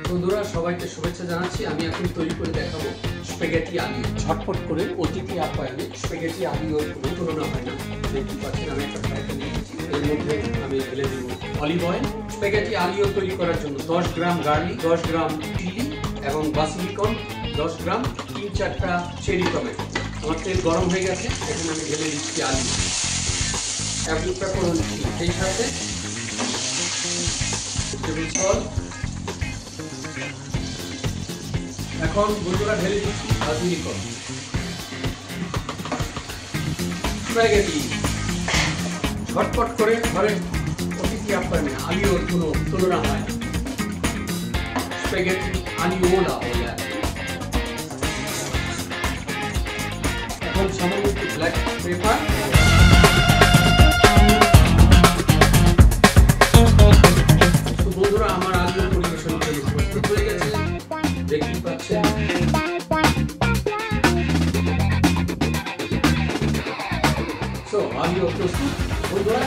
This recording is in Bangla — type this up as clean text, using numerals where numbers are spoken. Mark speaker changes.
Speaker 1: বন্ধুরা সবাইকে শুভেচ্ছা জানাচ্ছি। আমি এখন তৈরি করে দেখাবো স্প্যাগেটি আলু। ঝটপট করে অতিথি আপ্যায়নে স্প্যাগেটি আলুর কোনো তুলনা হয় না। দেখতে পাচ্ছেন আমি একটা ফ্রাই প্যান নিয়েছি, এর মধ্যে আমি ঢেলে দেব অলিভ অয়েল। স্প্যাগেটি আলু তৈরি করার জন্য 10 গ্রাম গার্লিক, 10 গ্রাম চিলি এবং বাসিলিকন, 10 গ্রাম 3-4টা চেরি টমেটো। আমার তেল গরম হয়ে গেছে, এখন আমি ঢেলে দিচ্ছি আলু। অ্যাপ্লিকা করে দিচ্ছি, সেই সাথে টেবিল সল্ট। এখন বন্ধুরা ঢেলে দিচ্ছি বাসিলিকন। স্প্যাগেটি ঝটপট করে ঘরে অতিথি আপ্যায়নে আলুর কোনো তুলনা হয় না। স্প্যাগেটি আলিওলা বলে আর কি। এখন সামান্য একটু ব্ল্যাক পেপার, বন্ধুরা আমার আলু পরিবেশন করে প্রস্তুত হয়ে গেছে, দেখতেই পাচ্ছেন। আলু প্রস্তুত বন্ধুরা।